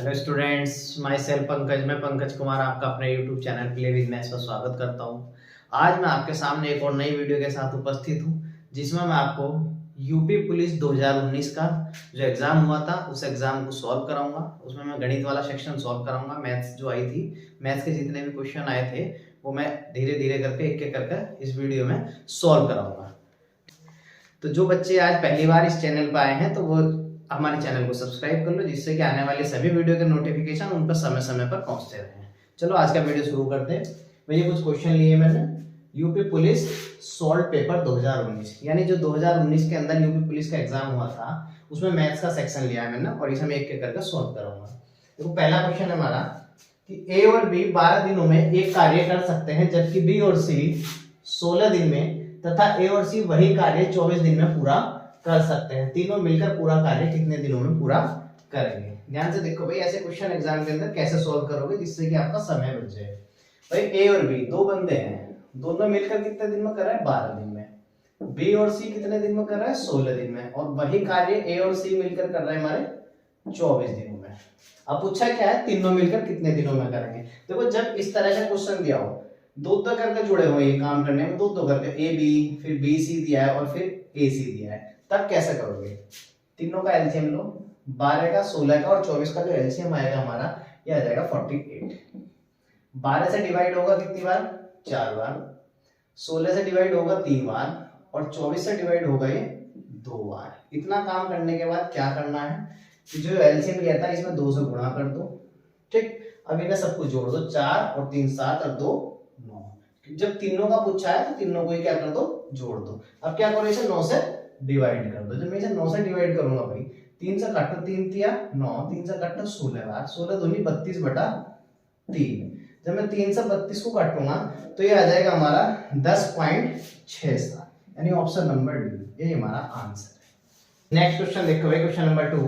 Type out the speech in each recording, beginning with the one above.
Hello students, my self Pankaj. मैं पंकज कुमार आपका अपने YouTube channel play with maths का स्वागत करता हूँ। आज मैं आपके सामने एक और नई वीडियो के साथ उपस्थित हूँ, जिसमें मैं आपको यूपी पुलिस 2019 का जो एग्जाम हुआ था उस एग्जाम को सॉल्व कराऊंगा। उसमें मैं गणित वाला सेक्शन सॉल्व कराऊंगा। मैथ्स जो आई थी, मैथ्स के जितने भी क्वेश्चन आए थे वो मैं धीरे धीरे करके एक एक करके इस वीडियो में सॉल्व कराऊंगा। तो जो बच्चे आज पहली बार इस चैनल पर आए हैं तो वो हमारे चैनल को सब्सक्राइब कर लो, जिससे कि आने वाले सभी वीडियो के नोटिफिकेशन उन पर समय समय पर पहुंचते रहे। चलो आज का वीडियो शुरू करते हैं। भैया कुछ क्वेश्चन लिए मैंने यूपी पुलिस सॉल्व पेपर 2019, यानी जो 2019 के अंदर यूपी पुलिस का एग्जाम हुआ था उसमें मैथ्स का सेक्शन लिया है मैंने, और इसे मैं एक एक करके सॉल्व करूंगा। देखो पहला क्वेश्चन है हमारा कि ए और बी 12 दिनों में एक कार्य कर सकते हैं, जबकि बी और सी 16 दिन में तथा ए और सी वही कार्य 24 दिन में पूरा कर सकते हैं। तीनों मिलकर पूरा कार्य कितने दिनों में पूरा करेंगे? ध्यान से देखो भाई, ऐसे क्वेश्चन एग्जाम के अंदर कैसे सॉल्व करोगे जिससे कि आपका समय बच जाए। भाई ए और बी दो बंदे हैं, दोनों मिलकर कितने दिन में कर रहे हैं? 12 दिन में। बी और सी कितने दिन में कर रहे हैं? 16 दिन में। और वही कार्य ए और सी मिलकर कर रहे हैं हमारे 24 दिनों में। अब पूछा क्या है? तीनों मिलकर कितने दिनों में करेंगे। देखो जब इस तरह का क्वेश्चन दिया हो, दो दो करके जुड़े हुए ये काम करने में, दो दो करके ए बी, फिर बी सी दिया है और फिर ए सी दिया है, तब कैसे करोगे? तीनों का एलसीएम लो, 12 का, 16 का और 24 का जो एलसीएम आएगा हमारा ये आ जाएगा 48। 12 से डिवाइड होगा कितनी बार? 4 बार। 16 से डिवाइड होगा 3 बार और 24 से डिवाइड होगा ये 2 बार। इतना काम करने के बाद क्या करना है कि जो एलसीएम लिया था इसमें 2 से गुणा कर दो। ठीक, अब इन्हें सब कुछ जोड़ दो, 4 और 3 7 और 2 9। जब तीनों का पूछा है तो तीनों को ही क्या कर दो? जोड़ दो। अब क्या करो, इसे 9 से डिवाइड कर दो। जब मैं इसे 9 से डिवाइड करूंगा भाई, 3 से काटो, 3 तिया 9, 3 से काटो 16 बार, 16 दूनी 32/3। जब मैं 3 से 32 को काटूंगा तो ये आ जाएगा हमारा 10.67, यानी ऑप्शन नंबर डी, ये हमारा आंसर है। नेक्स्ट क्वेश्चन देखो भाई, क्वेश्चन नंबर 2।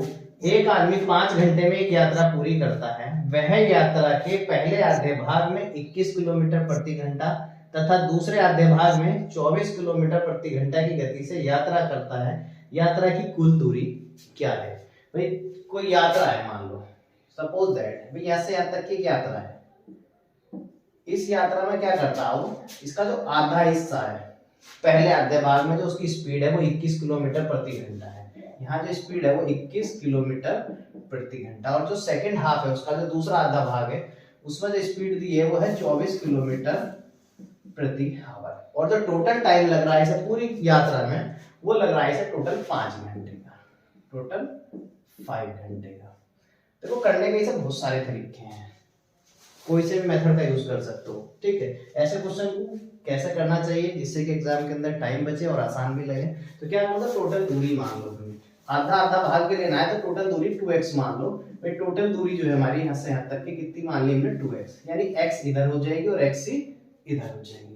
एक आदमी 5 घंटे में एक यात्रा पूरी करता है। वह यात्रा के पहले आधे भाग में 21 किलोमीटर प्रति घंटा तथा दूसरे आधे भाग में 24 किलोमीटर प्रति घंटा की गति से यात्रा करता है। यात्रा की कुल दूरी क्या है? भाई कोई यात्रा है, मान लो सपोज दैट भाई यहाँ से यहाँ तक की यात्रा है। इस यात्रा में क्या करता है वो, इसका जो आधा हिस्सा है, पहले आधे भाग में जो उसकी स्पीड है वो 21 किलोमीटर प्रति घंटा है। यहाँ जो स्पीड है वो 21 किलोमीटर प्रति घंटा, और जो सेकंड हाफ है उसका जो दूसरा आधा भाग है उसमें जो स्पीड दी है वो है 24 किलोमीटर प्रति आवर। और जो टोटल टाइम लग रहा है इसे पूरी यात्रा में वो लग रहा है इसे टोटल 5 घंटे का, टोटल 5 घंटे का। देखो करने के इसे बहुत सारे तरीके हैं, कोई से भी मेथड का यूज कर सकते हो। ठीक है, ऐसे क्वेश्चन को कैसे करना चाहिए जिससे कि एग्जाम के अंदर टाइम बचे और आसान भी लगे। तो क्या मतलब टोटल दूरी मान लो, तुम्हें आधा आधा भाग के लेना है तो टोटल दूरी 2x मान लो। भाई टोटल दूरी जो है हमारी यहाँ से यहाँ तक की कितनी मान ली हमने? 2x, यानी x इधर हो जाएगी और x इधर हो जाएगी।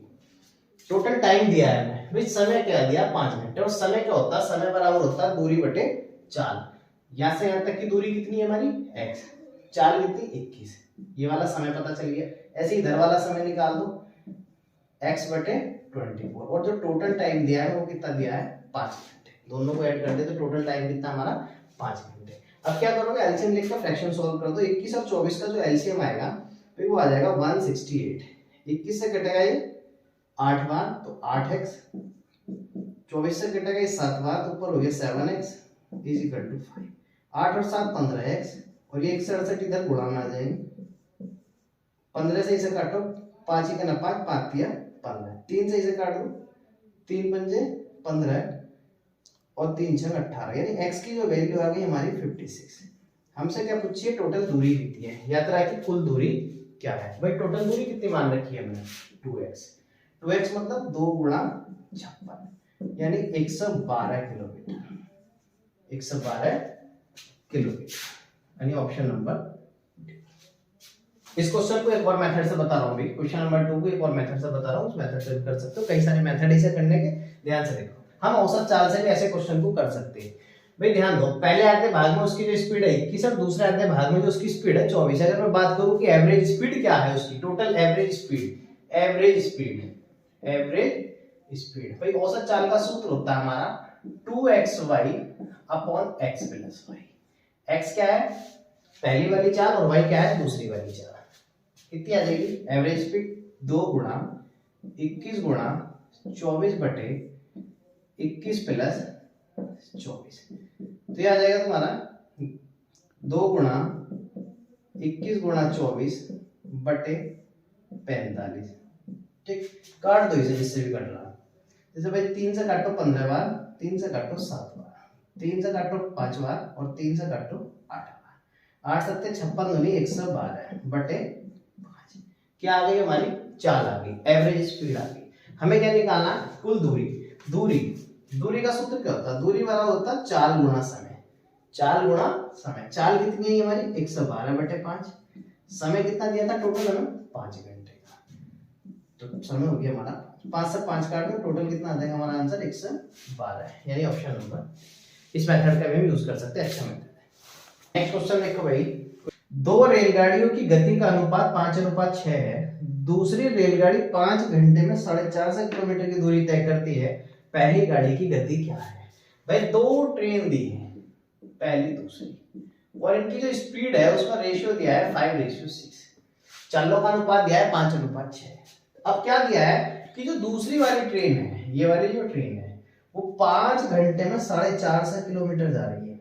टोटल टाइम दिया है हमें, भाई समय क्या दिया? 5 घंटे। और समय क्या होता है? समय बराबर होता है दूरी बटे चाल। यहाँ से यहाँ तक की दूरी कितनी है हमारी? x, चाल कितनी? 21। ये वाला समय पता चल गया। ऐसे इधर वाला समय निकाल दो, x बटे 24, और जो टोटल टाइम दिया है वो कितना दिया है? 5 घंटे। दोनों को ऐड कर दे तो टोटल टाइम कितना हमारा? 5 घंटे। अब क्या करोगे? एलसीएम लेकर फ्रैक्शन सॉल्व कर दो। 21 और 24 का जो एलसीएम आएगा तो वो आ जाएगा 168। 21 से कटेगा ये 8 बार तो 8x, 24 से कटेगा ये 7 बार तो ऊपर हो गया 7x इज इक्वल टू 5। 8 और 7 15x, और ये 168 इधर गुणा में आ जाएंगे। 15 से इसे काटो, 5 ही का 5, 5 तिया 15। 3 से इसे काट दो, 3 पंजे 15 और 3 6 18, यानी x की जो वैल्यू आ गई हमारी 56। हमसे क्या पूछिए? टोटल दूरी कितनी है, यात्रा की कुल दूरी क्या है। भाई टोटल दूरी कितनी मान रखी है हमने? 2x। 2x मतलब 2 गुणा 56, यानी 112 किलोमीटर। 112 किलोमीटर, यानी ऑप्शन नंबर। इस क्वेश्चन को एक और मेथड से बता रहा हूँ, क्वेश्चन नंबर 2 को एक और मेथड से बता रहा हूँ, उस मेथड से भी कर सकते हो। कई सारे मेथड इसे करने के, ध्यान से देखो। हम औसत चाल से भी ऐसे क्वेश्चन को कर सकते हैं। भाई ध्यान दो, पहले आधे भाग में उसकी जो स्पीड है 21 और दूसरे आधे भाग में जो उसकी स्पीड है 24। अगर मैं बात करूं कि एवरेज स्पीड क्या है उसकी, total average speed, average speed, average speed. भाई औसत चाल का सूत्र होता है हमारा 2xy upon x plus y। x क्या है? पहली वाली चाल और y क्या है दूसरी वाली चाल, कितनी आ जाएगी एवरेज स्पीड 2 गुणा 21 गुणा 24 बटे 21 प्लस 24, तो ये आ जाएगा तुम्हारा 2 गुणा 21 गुणा 24 बटे 45। ठीक, काट दो इसे जिससे भी कट रहा, जैसे भाई 3 से काटो 15 बार, 3 से काटो 7 बार, 3 से काटो 5 बार और 3 से काटो 8 बार, 8 सत्ते 56 दूनी 112 बटे 5। क्या आ गई हमारी चाल आ गई, एवरेज स्पीड आ गई। हमें क्या निकालना, कुल दूरी। दूरी दूरी का सूत्र क्या होता है, दूरी वाला होता है चाल गुणा समय, चाल गुणा समय। चाल कितनी है हमारी 112 बटे 5, समय कितना दिया था टोटल हमें 5 घंटे का, तो समय हो गया हमारा 5 से 5 काट दो, टोटल कितना आ जाएगा हमारा आंसर 112, यानी ऑप्शन नंबर। इस मेथड का भी यूज कर सकते हैं, अच्छा मेथड है। नेक्स्ट क्वेश्चन देखो भाई, 2 रेलगाड़ियों की गति का अनुपात 5:6 है, दूसरी रेलगाड़ी 5 घंटे में 450 किलोमीटर की दूरी तय करती है, पहली गाड़ी की गति क्या है। भाई 2 ट्रेन दी है, पहली दूसरी, और इनकी जो स्पीड है उसका रेशियो दिया है 5:6, चालों का अनुपात दिया है 5:6। अब क्या दिया है कि जो दूसरी वाली ट्रेन है, ये वाली जो ट्रेन है वो 5 घंटे में 450 किलोमीटर जा रही है,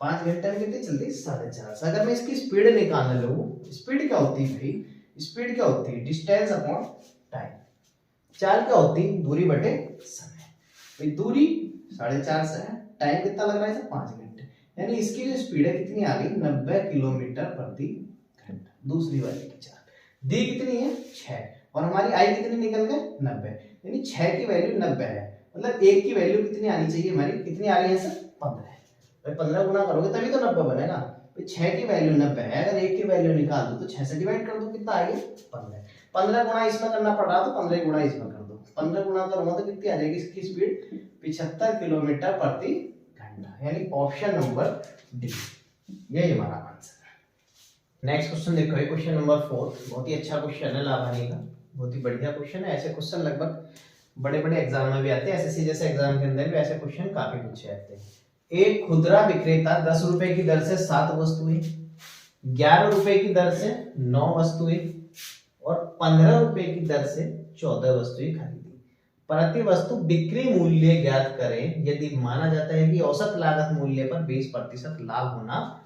5 घंटे में कितनी चलती है 450। अगर मैं इसकी स्पीड निकालने लगूं, स्पीड क्या होती है भाई, स्पीड क्या होती है डिस्टेंस अपॉन टाइम, चाल क्या होती है दूरी बटे समय। भाई दूरी 450 है, टाइम कितना लग रहा है 5 घंटे, यानी इसकी जो स्पीड है कितनी आ गई 90 किलोमीटर प्रति घंटा। दूसरी वाली की चाल दी कितनी है 6, और हमारी आई कितनी निकल गए 90, यानी 6 की वैल्यू 90 है, मतलब 1 की वैल्यू कितनी आनी चाहिए हमारी, कितनी आ रही है सर 15। 15 गुना करोगे तभी तो 90 बनेगा। 6 की वैल्यू 90 है, अगर 1 की वैल्यू निकाल दो तो 6 से डिवाइड कर दो, कितना आ गया 15। 15 गुना इसमें करना पड़ रहा तो 15 गुना इसमें कर दो, 15 गुना करूंगा तो कितनी आ जाएगी इसकी स्पीड 75 किलोमीटर प्रति घंटा, यानी ऑप्शन नंबर डी, यही हमारा आंसर है। नेक्स्ट क्वेश्चन देखो, क्वेश्चन नंबर 4, बहुत ही अच्छा क्वेश्चन है लाभानी का, बहुत ही बढ़िया क्वेश्चन है। ऐसे क्वेश्चन लगभग बड़े बड़े एग्जाम में भी आते हैं, एसएससी जैसे एग्जाम के अंदर भी ऐसे क्वेश्चन काफी पूछे जाते हैं। एक खुदरा विक्रेता 10 रुपए की दर से 7 वस्तुएं, 11 रुपए की दर से 9 वस्तुएं और 15 रुपए की दर से 14 वस्तुएं खरीदी। प्रति वस्तु बिक्री मूल्य ज्ञात करें यदि माना जाता है कि औसत लागत मूल्य पर 20% लाभ होना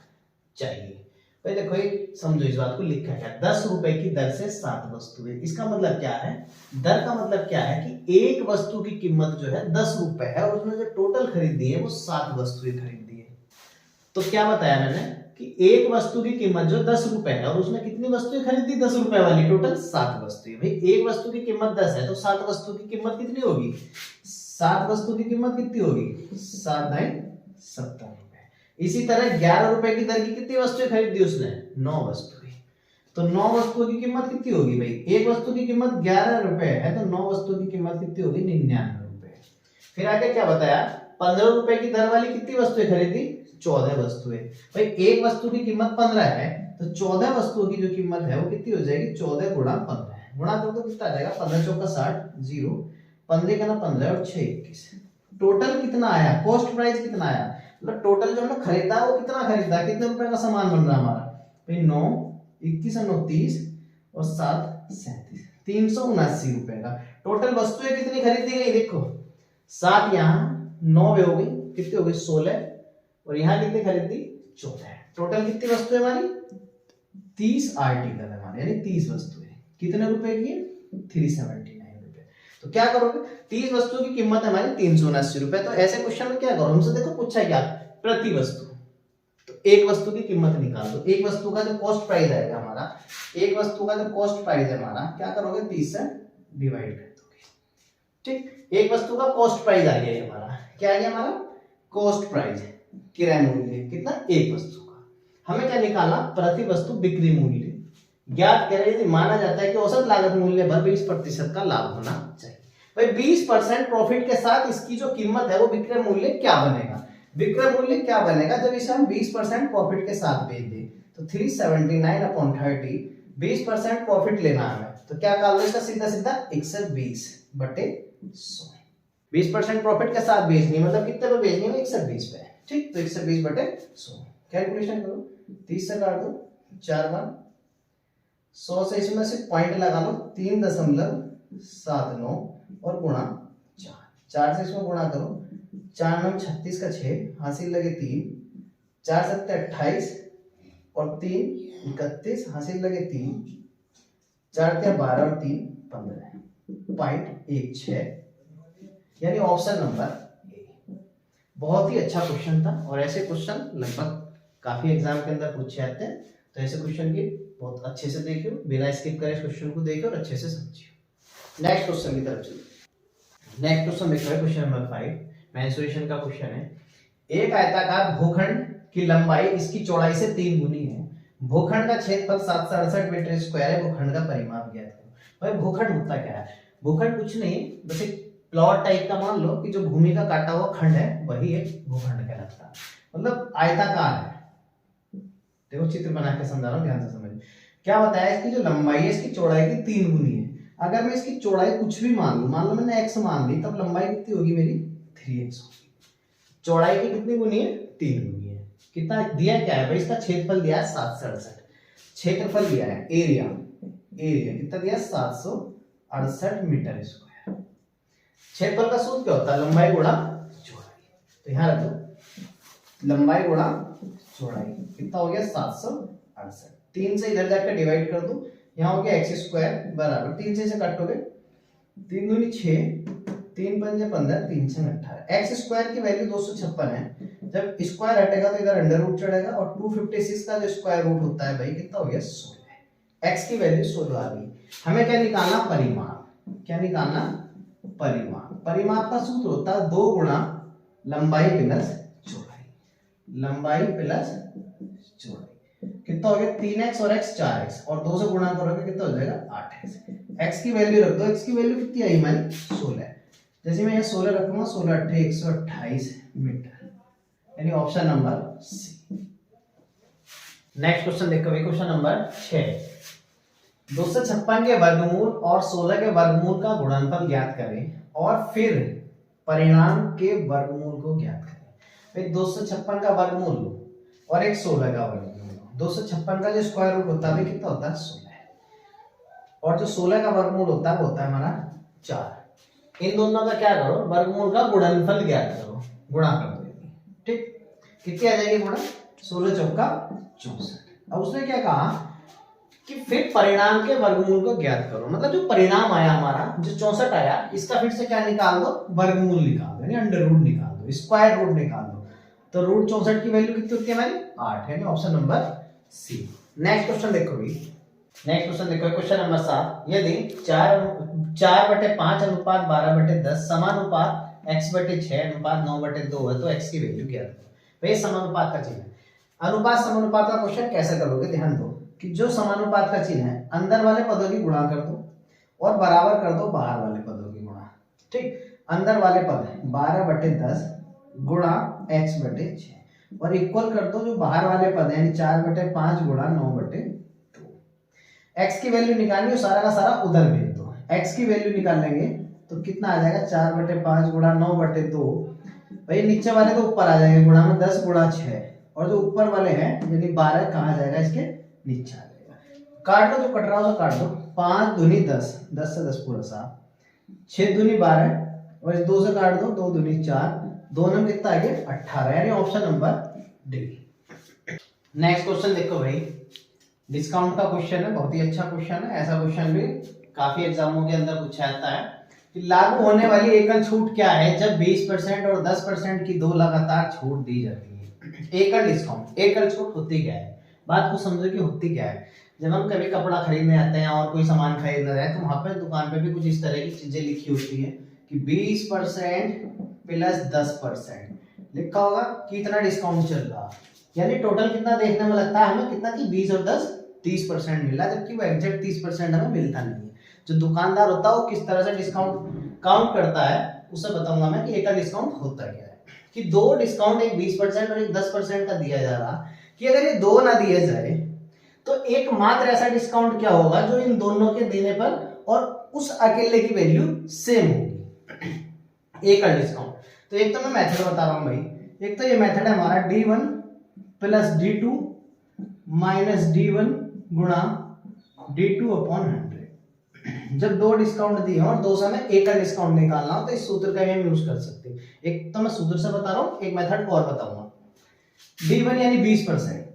चाहिए। भाई देखो ये समझो, इस बात को लिखा है 10 रुपए की दर से 7 वस्तुएं, इसका मतलब क्या है, दर का मतलब क्या है कि एक वस्तु की कीमत जो है 10 रुपए है और उसने जो टोटल खरीदी है वो 7 वस्तुएं खरीदी है। तो क्या बताया मैंने कि एक वस्तु की कीमत जो 10 रुपए है और उसने कितनी वस्तुएं खरीदी 10 रुपए वाली, टोटल 7 वस्तुएं। भाई एक वस्तु की कीमत 10 है तो 7 वस्तु की कीमत कितनी होगी, 7 वस्तु की कीमत कितनी होगी 7×7 रुपए। इसी तरह 11 रुपए की दर की कितनी वस्तुएं खरीदी उसने 9 वस्तुएं, तो 9 वस्तुओं की कीमत कितनी होगी भाई, एक वस्तु की कीमत 11 रुपए है तो 9 वस्तुओं की कीमत कितनी होगी 99 रुपए। फिर आगे क्या बताया, 15 रुपए की दर वाली कितनी वस्तुएं खरीदी 14 वस्तुएं। भाई एक वस्तु की कीमत 15 है तो 14 वस्तुओं की जो कीमत है वो कितनी हो जाएगी 14 गुणा 15, गुणा कर दो कितना आ जाएगा 15 चौका 60, 0 15 का ना 15 और 6 21, टोटल कितना आया, कॉस्ट प्राइस कितना आया, मतलब टोटल जो हमने खरीदा वो कितना खरीदा, कितने रुपए का सामान बन रहा है हमारा भाई 9 21 और 9 30 और 7 37, 379 रुपए का। टोटल वस्तुएं कितनी खरीदी गई देखो, 7 यहाँ 9 हो गई, कितनी हो गई 16 और यहाँ कितनी खरीदी 14। टोटल कितनी वस्तुएं हमारी 30 आर्टिकल है हमारे, यानी 30 वस्तुएं कितने रुपए की 379 रुपए। तो क्या करोगे, 30 वस्तुओं की कीमत हमारी 379 रुपए। तो ऐसे क्वेश्चन में क्या करो, हमसे देखो पूछा क्या प्रति वस्तु, तो एक वस्तु की कीमत निकाल दो, एक वस्तु का जो कॉस्ट प्राइस आएगा हमारा, एक वस्तु का जो कॉस्ट प्राइस है हमारा, क्या करोगे 30 से डिवाइड कर दोगे। ठीक, एक वस्तु का कॉस्ट प्राइस आ गया हमारा, क्या आ गया हमारा कॉस्ट प्राइस, किराया मूल्य कितना एक वस्तु का। हमें क्या निकालना, प्रति वस्तु बिक्री मूल्य ज्ञात करें यदि माना जाता है कि औसत लागत मूल्य पर 20% का लाभ होना चाहिए। भाई 20% प्रॉफिट के साथ इसकी जो कीमत है वो विक्रय मूल्य क्या बनेगा, विक्रय मूल्य क्या बनेगा जब इसे हम 20% प्रॉफिट के साथ बेच दें, तो 379/30, 20% प्रॉफिट लेना हमें, तो क्या कर लो इसका सीधा सीधा 120/100। 20% प्रॉफिट के साथ बेचनी मतलब कितने पे बेचनी है 120 पे, ठीक, तो 120/100 कैलकुलेशन करो, 30 से काट दो, 4 बार 100 से इसमें से पॉइंट लगा लो 3.79 और गुणा 4 से इसमें गुणा करो, 4 9 36 का 6 हासिल लगे 3, 4 7 28 और 3 31 हासिल लगे 3, 4 3 12 और 3 15.16 यानी ऑप्शन नंबर ए। बहुत ही अच्छा क्वेश्चन था और ऐसे क्वेश्चन लगभग काफी एग्जाम के अंदर पूछे जाते हैं, तो ऐसे क्वेश्चन की बहुत अच्छे से देखियो, बिना स्किप करे इस क्वेश्चन को देखियो और अच्छे से समझियो। नेक्स्ट क्वेश्चन की तरफ चलिए। नेक्स्ट क्वेश्चन देखो, क्वेश्चन नंबर 5 मेंसुरेशन का क्वेश्चन है। एक आयताकार भूखंड की लंबाई इसकी चौड़ाई से 3 गुनी है। भूखंड का क्षेत्रफल 768 मीटर स्क्वायर है। भूखंड का परिमाप ज्ञात करो। भाई भूखंड होता क्या है? भूखंड कुछ नहीं, बस एक प्लॉट टाइप का मान लो कि जो भूमि का काटा हुआ खंड है वही एक भूखंड कहलाता है। मतलब आयताकार है। देखो चित्र बना के समझा रहा हूं, ध्यान से समझ। क्या बताया, इसकी जो लंबाई है इसकी चौड़ाई की 3 गुनी है। अगर मैं इसकी चौड़ाई कुछ भी मान लो मैंने x मान ली, तब लंबाई कितनी होगी मेरी 3x होगी। चौड़ाई की कितनी गुनी है? 3 गुनी है। कितना दिया क्या है भाई? इसका क्षेत्रफल दिया है 768, क्षेत्रफल दिया है, एरिया कितना दिया? 768 मीटर स्क्वायर। क्षेत्रफल का सूत्र क्या होता है? लंबाई गुणा चौड़ाई। तो यहां रख दो, लंबाई गुणा चौड़ाई कितना हो गया? 768। 3 से इधर जाकर डिवाइड कर दो, यहाँ हो गया x स्क्वायर बराबर 3 से काटोगे 3 दूनी 6, 3 पंजे 15, 3 6 18। x स्क्वायर की वैल्यू 256 है। जब स्क्वायर हटेगा तो इधर अंडर रूट चढ़ेगा और 256 का जो स्क्वायर रूट होता है भाई कितना हो गया? 16। x की वैल्यू 16 आ गई। हमें क्या निकालना? परिमाप। क्या निकालना? परिमाप। परिमाप का सूत्र होता है 2 गुणा लंबाई प्लस चौड़ाई। लंबाई प्लस चौड़ाई कितना हो गया? 3x और x 4x और 2 से गुणा करोगे कितना हो जाएगा? 8x। x की वैल्यू रख दो, x की वैल्यू कितनी आई हमारी? 16। जैसे मैं ये 16 रखूंगा, 16 8 128 मीटर, यानी option number C. Next question देखो भाई, क्वेश्चन नंबर 6। 256 के वर्गमूल और 16 के वर्गमूल का गुणनफल ज्ञात करें और फिर परिणाम के वर्गमूल को ज्ञात करें। भाई 256 का वर्गमूल और एक 16 का वर्गमूल। 256 का जो स्क्वायर रूट होता है कितना होता है? 16। और जो 16 का वर्गमूल होता है वो होता है हमारा 4। इन दोनों का क्या करो? वर्गमूल का गुणनफल ज्ञात करो, गुणा कर दो। ठीक, कितनी आ जाएगी गुणा? 16 चौका 64। अब उसने क्या कहा कि फिर परिणाम के वर्गमूल को ज्ञात करो। मतलब जो परिणाम आया हमारा, जो 64 आया, इसका फिर से क्या निकाल दो? वर्गमूल निकाल दो, यानी अंडर रूट निकाल दो, स्क्वायर रूट निकाल दो। तो रूट 64 की वैल्यू कितनी होती है हमारी? 8, यानी option number C. Next question देखो भाई, नेक्स्ट क्वेश्चन देखो, क्वेश्चन नंबर 7। यदि 4/5 अनुपात 12/10 समानुपात x/6 अनुपात 9/2 है तो x की वैल्यू ज्ञात करो। भाई समानुपात का चिन्ह है। अनुपात समानुपात का क्वेश्चन कैसे करोगे? ध्यान दो कि जो समानुपात का चिन्ह है अंदर वाले पदों की गुणा कर दो और बराबर कर दो बाहर वाले पदों की गुणा। ठीक, अंदर वाले पद 12/10 गुणा x/6 और इक्वल कर दो जो बाहर वाले पद हैं 4/5 गुणा 9/2। x की वैल्यू निकालनी है, सारा का सारा उधर भेज दो। x की वैल्यू निकाल लेंगे तो कितना आ जाएगा? 4/5 गुणा 9/2। भाई नीचे वाले तो ऊपर आ जाएंगे, गुणा में 10 गुणा 6 और जो ऊपर वाले हैं यानी 12 कहाँ जाएगा? इसके नीचे आ जाएगा। काट लो, जो कट रहा हो काट दो। 5 दूनी 10, 10 से 10 पूरा 7, 6 दूनी 12 और 2 से काट दो, 2 दूनी 4, 2 नंबर कितना आ गया? 18, यानी option number D. Next question देखो भाई, डिस्काउंट का क्वेश्चन है, बहुत ही अच्छा क्वेश्चन है। ऐसा क्वेश्चन भी काफी एग्जामों के अंदर पूछा जाता है कि लागू होने वाली एकल छूट क्या है जब 20% और 10% की 2 लगातार छूट दी जाती है। एकल डिस्काउंट, एकल छूट होती क्या है? बात को समझो कि होती क्या है। जब हम कभी कपड़ा खरीदने आते हैं और कोई सामान खरीदना है तो वहां पर दुकान पे भी कुछ इस तरह की चीजें लिखी होती है कि 20% प्लस 10% लिखा होगा कि इतना डिस्काउंट चल रहा, यानी टोटल कितना देखने में लगता है हमें, कितना कि 20 और 10 30% मिला, जबकि वो एग्जैक्ट 30% हमें मिलता नहीं है। जो दुकानदार होता है वो किस तरह से डिस्काउंट काउंट करता है उसे बताऊंगा मैं कि एक का डिस्काउंट होता क्या है। कि 2 डिस्काउंट, एक 20% और एक 10% का दिया जा रहा, कि अगर ये 2 ना दिए जाए तो एकमात्र ऐसा डिस्काउंट क्या होगा जो इन दोनों के देने पर और उस अकेले की वैल्यू सेम होगी, एकल डिस्काउंट। तो एक तो मैं मेथड बता रहा हूं भाई, एक तो ये मेथड है हमारा D1 plus D2 minus D1 गुणा D2 अपॉन 100। जब दो डिस्काउंट दिए हो और दो समय एक का डिस्काउंट निकालना हो तो इस सूत्र का हम यूज कर सकते हैं। एक तो मैं सूत्र से बता रहा हूँ, एक मेथड और बताऊंगा। D1 यानी 20%,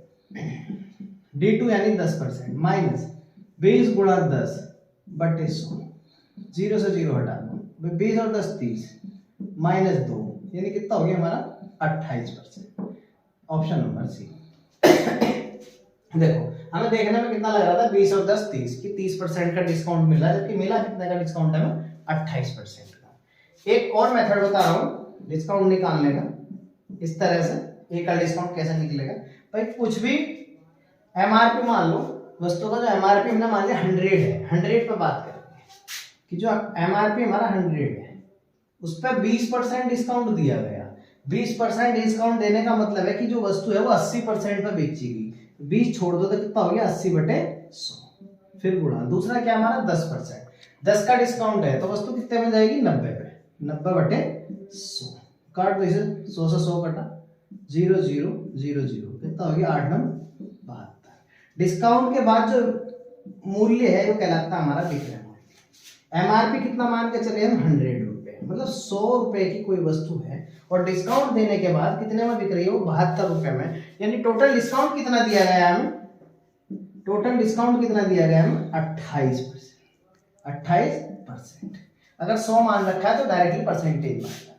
D2 यानी 10% माइनस 20 गुणा 10 बटे 100, 0 से 0 हटा दो, 20 और 10 30 माइनस 2 यानी कितना हो गया हमारा 28%। Option number C. देखो हमें देखने में कितना लग रहा था 20 और 10 30 कि 30% का डिस्काउंट मिल रहा है, जबकि मिला कितने का डिस्काउंट है हमें 28% का। एक और मेथड बता रहा हूँ डिस्काउंट निकालने का। इस तरह से एक का डिस्काउंट कैसे निकलेगा भाई, कुछ भी एमआरपी मान लो, वस्तु का जो एमआरपी हमने मान लिया 100 है, 100 पे बात करेंगे कि जो एमआरपी हमारा 100 है उस पर 20% डिस्काउंट दिया गया। 20% डिस्काउंट देने का मतलब है कि जो वस्तु है वो 80% पे बेचेगी। 20 छोड़ दो तो कितना हो गया 80 बटे 100, फिर गुणा। दूसरा क्या हमारा 10%, 10 का डिस्काउंट है तो वस्तु कितने में जाएगी 90 पे, 90 बटे 100। काट दो इसे, 100 से 100 कटा, 0 0 0 0, कितना हो गया 8 9 72। डिस्काउंट के बाद जो मूल्य है वो कहलाता है हमारा विक्रय मूल्य। एमआरपी कितना मान के चले हम 100 रुपए, मतलब 100 रुपए की कोई वस्तु है और डिस्काउंट देने के बाद कितने में बिक रही है वो 72 रुपए में, यानी टोटल डिस्काउंट कितना दिया गया है हमें, टोटल डिस्काउंट कितना दिया गया है हमें 28%। 28% अगर 100 मान रखा है तो डायरेक्टली परसेंटेज मानेगा।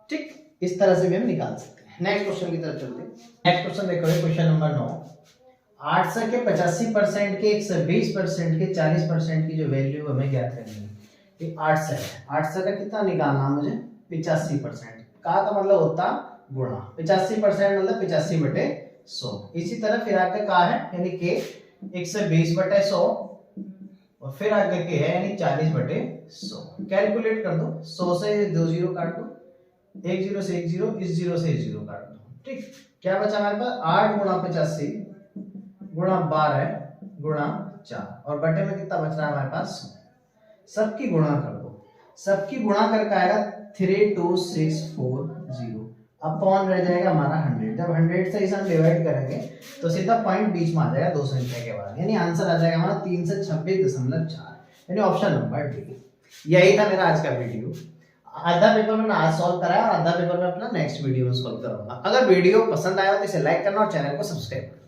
ठीक, इस तरह से भी हम निकाल सकते हैं। नेक्स्ट क्वेश्चन की तरफ चलते हैं। नेक्स्ट क्वेश्चन देखो, क्वेश्चन नंबर 9। 800 के 85% के 120% के 40% की जो वैल्यू हमें ज्ञात करनी है। 800 है, 800 का कितना निकालना मुझे 85%, का मतलब होता गुणा 85% मतलब 85 बटे 100। इसी तरह फिर आगे का है यानी के 120 बटे 100 और फिर आगे के है यानी 40 बटे 100। कैलकुलेट कर दो, 100 से 2 जीरो काट दो, 1 0 से 1 0, इस 0 से 0 काट दो। ठीक, क्या बचा हमारे पास 8 गुणा 85 गुणा 12 गुणा 4 और बटे में कितना बच रहा है हमारे पास। सबकी गुणा कर दो, सबकी गुणा करके आएगा 32640 अपॉन रह जाएगा हमारा 100। जब 100 से इसे हम डिवाइड करेंगे तो सीधा पॉइंट बीच में आ जाएगा दो संख्या के बाद, यानी आंसर आ जाएगा हमारा 326.4, यानी ऑप्शन नंबर डी। यही था मेरा आज का वीडियो। आधा पेपर मैंने आज सॉल्व कराया और आधा पेपर में अपना नेक्स्ट वीडियो में सॉल्व करूंगा। अगर वीडियो पसंद आया तो इसे लाइक करना और चैनल को सब्सक्राइब करना।